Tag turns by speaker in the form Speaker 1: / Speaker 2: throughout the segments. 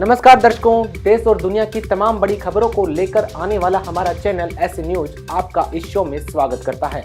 Speaker 1: नमस्कार दर्शकों, देश और दुनिया की तमाम बड़ी खबरों को लेकर आने वाला हमारा चैनल ऐसे न्यूज आपका इस शो में स्वागत करता है।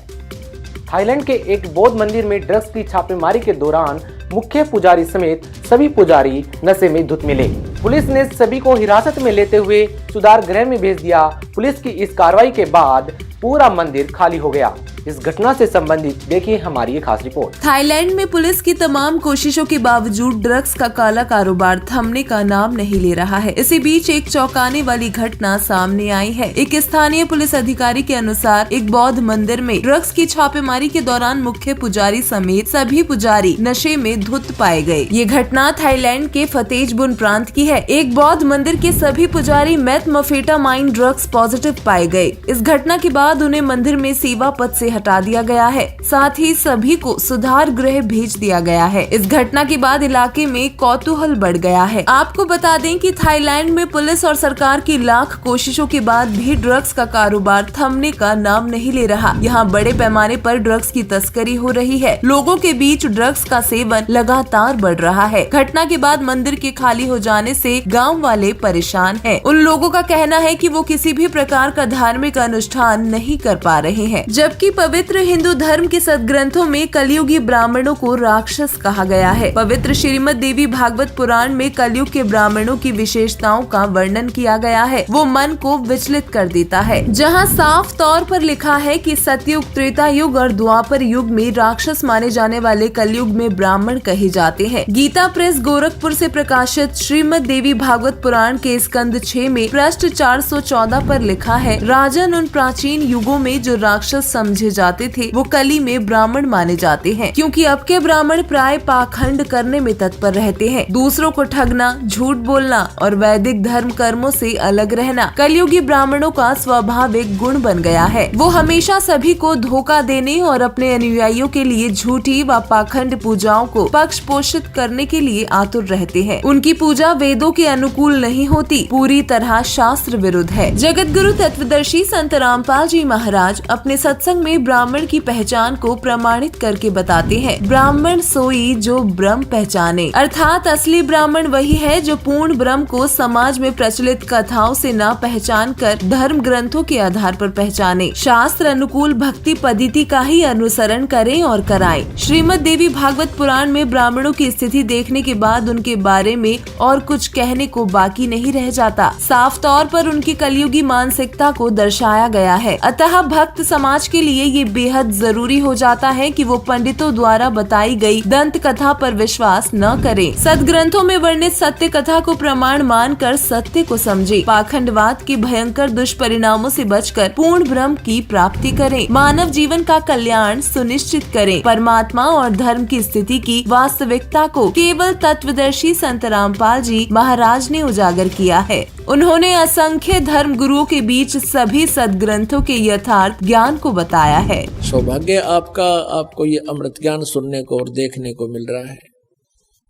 Speaker 1: थाईलैंड के एक बौद्ध मंदिर में ड्रग्स की छापेमारी के दौरान मुख्य पुजारी समेत सभी पुजारी नशे में धुत मिले। पुलिस ने सभी को हिरासत में लेते हुए सुधार गृह में भेज दिया। पुलिस की इस कार्रवाई के बाद पूरा मंदिर खाली हो गया। इस घटना से संबंधित देखिए हमारी ये खास रिपोर्ट।
Speaker 2: थाईलैंड में पुलिस की तमाम कोशिशों के बावजूद ड्रग्स का काला कारोबार थमने का नाम नहीं ले रहा है। इसी बीच एक चौंकाने वाली घटना सामने आई है। एक स्थानीय पुलिस अधिकारी के अनुसार एक बौद्ध मंदिर में ड्रग्स की छापेमारी के दौरान मुख्य पुजारी समेत सभी पुजारी नशे में धुत पाए गए। ये घटना थाईलैंड के फतेजबुन प्रांत की है। एक बौद्ध मंदिर के सभी पुजारी मेथाम्फेटामाइन ड्रग्स पॉजिटिव पाए गए। इस घटना के बाद उन्हें मंदिर में सेवा पद से हटा दिया गया है। साथ ही सभी को सुधार गृह भेज दिया गया है। इस घटना के बाद इलाके में कौतूहल बढ़ गया है। आपको बता दें कि थाईलैंड में पुलिस और सरकार की लाख कोशिशों के बाद भी ड्रग्स का कारोबार थमने का नाम नहीं ले रहा। यहाँ बड़े पैमाने पर ड्रग्स की तस्करी हो रही है। लोगों के बीच ड्रग्स का सेवन लगातार बढ़ रहा है। घटना के बाद मंदिर के खाली हो जाने से गाँव वाले परेशान है। उन लोगों का कहना है कि वो किसी भी प्रकार का धार्मिक अनुष्ठान नहीं कर पा रहे हैं, जबकि पवित्र हिंदू धर्म के सदग्रंथों में कलयुगी ब्राह्मणों को राक्षस कहा गया है। पवित्र श्रीमद् देवी भागवत पुराण में कलयुग के ब्राह्मणों की विशेषताओं का वर्णन किया गया है। वो मन को विचलित कर देता है। जहां साफ तौर पर लिखा है कि सतयुग, त्रेता युग और द्वापर युग में राक्षस माने जाने वाले कलयुग में ब्राह्मण कहे जाते हैं। गीता प्रेस गोरखपुर से प्रकाशित श्रीमद् देवी भागवत पुराण के स्कंद 6 में पृष्ठ 414 पर लिखा है, राजन उन प्राचीन युगों में जो राक्षस समझे जाते थे वो कली में ब्राह्मण माने जाते हैं, क्योंकि अब के ब्राह्मण प्राय पाखंड करने में तत्पर रहते हैं। दूसरों को ठगना, झूठ बोलना और वैदिक धर्म कर्मों से अलग रहना कलयुगी ब्राह्मणों का स्वाभाविक गुण बन गया है। वो हमेशा सभी को धोखा देने और अपने अनुयायियों के लिए झूठी व पाखंड पूजाओं को पक्ष पोषित करने के लिए आतुर रहते हैं। उनकी पूजा वेदों के अनुकूल नहीं होती, पूरी तरह शास्त्र विरुद्ध है। जगत गुरु तत्वदर्शी संत रामपाल जी महाराज अपने सत्संग में ब्राह्मण की पहचान को प्रमाणित करके बताते हैं, ब्राह्मण सोई जो ब्रह्म पहचाने, अर्थात असली ब्राह्मण वही है जो पूर्ण ब्रह्म को समाज में प्रचलित कथाओं से न पहचान कर धर्म ग्रंथों के आधार पर पहचाने, शास्त्र अनुकूल भक्ति पद्धति का ही अनुसरण करें और कराएं। श्रीमद् देवी भागवत पुराण में ब्राह्मणों की स्थिति देखने के बाद उनके बारे में और कुछ कहने को बाकी नहीं रह जाता। साफ तौर पर उनकी कलयुगी मानसिकता को दर्शाया गया है। अतः भक्त समाज के लिए ये बेहद जरूरी हो जाता है कि वो पंडितों द्वारा बताई गई दंत कथा पर विश्वास न करें। सदग्रंथों में वर्णित सत्य कथा को प्रमाण मानकर सत्य को समझें। पाखंडवाद के भयंकर दुष्परिणामों से बचकर पूर्ण ब्रह्म की प्राप्ति करें। मानव जीवन का कल्याण सुनिश्चित करें। परमात्मा और धर्म की स्थिति की वास्तविकता को केवल तत्वदर्शी संत रामपाल जी महाराज ने उजागर किया है। उन्होंने असंख्य धर्म गुरुओं के बीच सभी सदग्रंथों के यथार्थ ज्ञान को बताया है।
Speaker 3: सौभाग्य आपको ये अमृत ज्ञान सुनने को और देखने को मिल रहा है।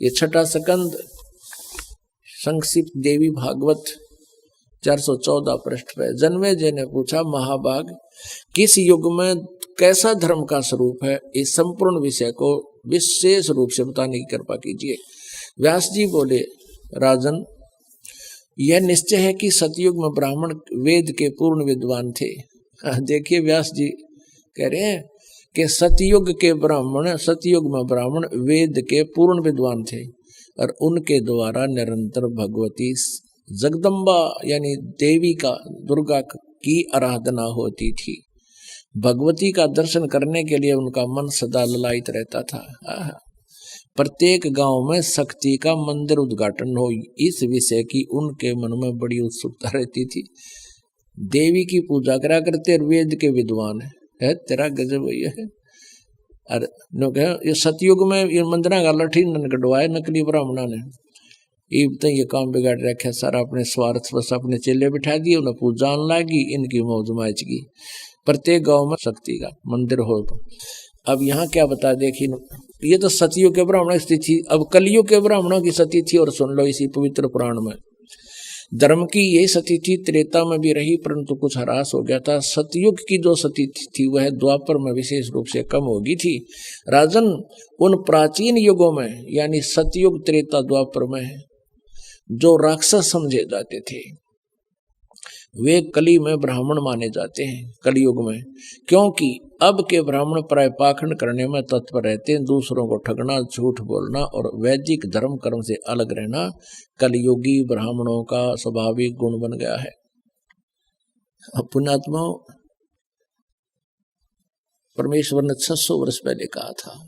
Speaker 3: ये छठा स्कंद संक्षिप्त देवी भागवत 414 पृष्ठ पे जन्मेजय ने पूछा, महाभाग किस युग में कैसा धर्म का स्वरूप है, इस संपूर्ण विषय को विशेष रूप से बताने की कृपा कीजिए। व्यास जी बोले, राजन यह निश्चय है कि सतयुग में ब्राह्मण वेद के पूर्ण विद्वान थे। देखिए व्यास जी कह रहे हैं कि सतयुग में ब्राह्मण वेद के पूर्ण विद्वान थे और उनके द्वारा निरंतर भगवती जगदम्बा यानी देवी का दुर्गा की आराधना होती थी। भगवती का दर्शन करने के लिए उनका मन सदा ललायित रहता था। प्रत्येक गांव में शक्ति का मंदिर उद्घाटन हो, इस विषय की उनके मन में बड़ी उत्सुकता रहती थी। देवी की पूजा करा करते वेद के विद्वान है तेरा गजब है। अरे ये सतयुग में ये मंदिर का लठी कटवाए नकली ब्राह्मणा ने, ये काम बिगाड़ रखा सारा। अपने स्वार्थ बस अपने चेले बिठा दिए, उन्हें पूजा लागी, इनकी मौज माच की। प्रत्येक गांव में शक्ति का मंदिर हो। तो अब यहाँ क्या बता, देखिए ये तो सतयुग के ब्राह्मणों की स्थिति थी। अब कलयुग के ब्राह्मणों की स्थिति थी, और सुन लो इसी पवित्र पुराण में धर्म की यही सती थी, त्रेता में भी रही परंतु कुछ ह्रास हो गया था। सतयुग की जो सती थी वह द्वापर में विशेष रूप से कम हो गई थी। राजन उन प्राचीन युगों में यानी सतयुग, त्रेता, द्वापर में जो राक्षस समझे जाते थे वे कली में ब्राह्मण माने जाते हैं, कलयुग में, क्योंकि अब के ब्राह्मण प्राय पाखंड करने में तत्पर रहते हैं, दूसरों को ठगना, झूठ बोलना और वैदिक धर्म कर्म से अलग रहना कलयुगी ब्राह्मणों का स्वाभाविक गुण बन गया है। पुण्यात्माओं, परमेश्वर ने 600 वर्ष पहले कहा था,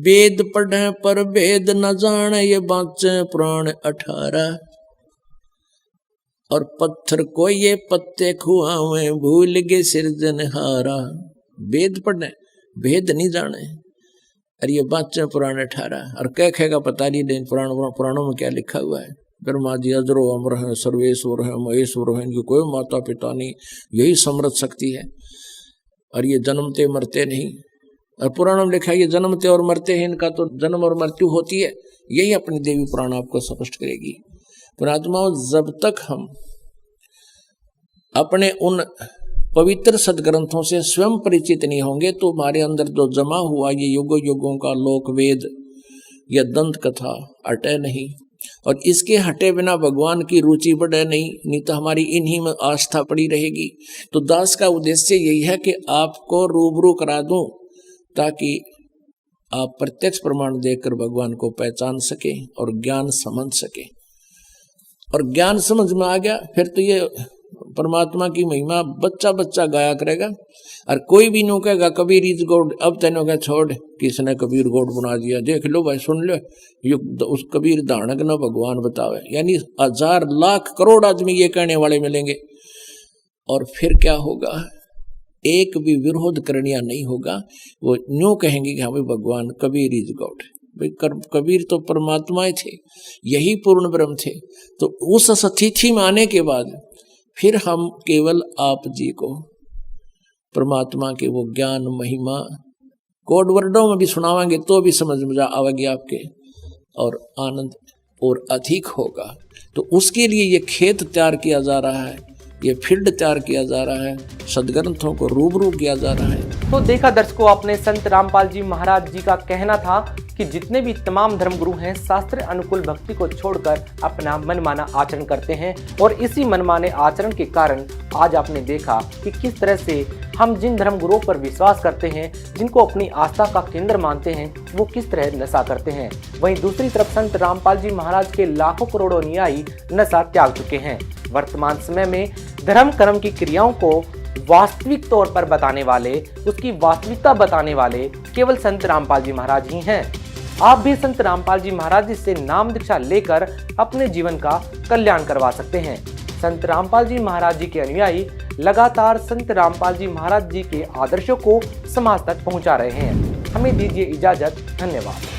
Speaker 3: वेद पढ़े पर वेद न जाने, ये बाँचे पुराण 18, और पत्थर को ये पत्ते खुआवे, भूल गए सिरजनहारा। वेद पढ़े, वेद नहीं जाने, और ये बाँचे पुराण 18, और कह खेगा पता नहीं, लेकिन पुराणों में क्या लिखा हुआ है, ब्रह्मा जी अजरो अमर है, सर्वेश्वर है, महेश्वर है, इनकी कोई माता पिता नहीं, यही समृद्ध शक्ति है, और ये जन्मते मरते नहीं। और पुराणों में लिखा है ये जन्मते और मरते हैं, इनका तो जन्म और मृत्यु होती है। यही अपनी देवी पुराण आपको स्पष्ट करेगी। पुणात्माओं, जब तक हम अपने उन पवित्र सदग्रंथों से स्वयं परिचित नहीं होंगे तो हमारे अंदर जो जमा हुआ ये युगों युगों का लोक वेद या दंत कथा हटे नहीं, और इसके हटे बिना भगवान की रुचि बढ़े नहीं तो हमारी इन्हीं में आस्था पड़ी रहेगी। तो दास का उद्देश्य यही है कि आपको रूबरू करा दूं ताकि आप प्रत्यक्ष प्रमाण देखकर भगवान को पहचान सके और ज्ञान समझ सके। और ज्ञान समझ में आ गया फिर तो ये परमात्मा की महिमा बच्चा बच्चा गाया करेगा, और कोई भी नो कहेगा कबीर इज गॉड। अब तेनों का छोड़, किसने कबीर गॉड बना दिया, देख लो भाई, सुन लो, उस कबीर दानक न भगवान बतावे। यानी 1000 लाख करोड़ आदमी ये कहने वाले मिलेंगे, और फिर क्या होगा, एक भी विरोध करनिया नहीं होगा। वो न्यू कहेंगे कि हाँ भाई भगवान कबीर इज गॉड। भाई कबीर तो परमात्मा थे, यही पूर्ण ब्रह्म थे। तो उस स्थिति में आने के बाद फिर हम केवल आप जी को परमात्मा के वो ज्ञान महिमा कोड वर्डों में भी सुनावांगे तो भी समझ में आवेगी आपके, और आनंद और अधिक होगा। तो उसके लिए ये खेत तैयार किया जा रहा है, ये फील्ड तैयार किया जा रहा है, सदग्रंथों को रूबरू किया जा रहा है।
Speaker 1: तो देखा दर्शकों, आपने संत रामपाल जी महाराज जी का कहना था कि जितने भी तमाम धर्मगुरु हैं शास्त्र अनुकूल भक्ति को छोड़कर अपना मनमाना आचरण करते हैं, और इसी मनमाने आचरण के कारण आज आपने देखा कि किस तरह से हम जिन धर्मगुरुओं पर विश्वास करते हैं, जिनको अपनी आस्था का केंद्र मानते हैं, वो किस तरह नशा करते हैं। वहीं दूसरी तरफ संत रामपाल जी महाराज के लाखों करोड़ों अनुयायी नशा त्याग चुके हैं। वर्तमान समय में धर्म कर्म की क्रियाओं को वास्तविक तौर पर बताने वाले, उसकी वास्तविकता बताने वाले केवल संत रामपाल जी महाराज ही हैं। आप भी संत रामपाल जी महाराज जी से नाम दीक्षा लेकर अपने जीवन का कल्याण करवा सकते हैं। संत रामपाल जी महाराज जी के अनुयायी लगातार संत रामपाल जी महाराज जी के आदर्शों को समाज तक पहुंचा रहे हैं। हमें दीजिए इजाजत। धन्यवाद।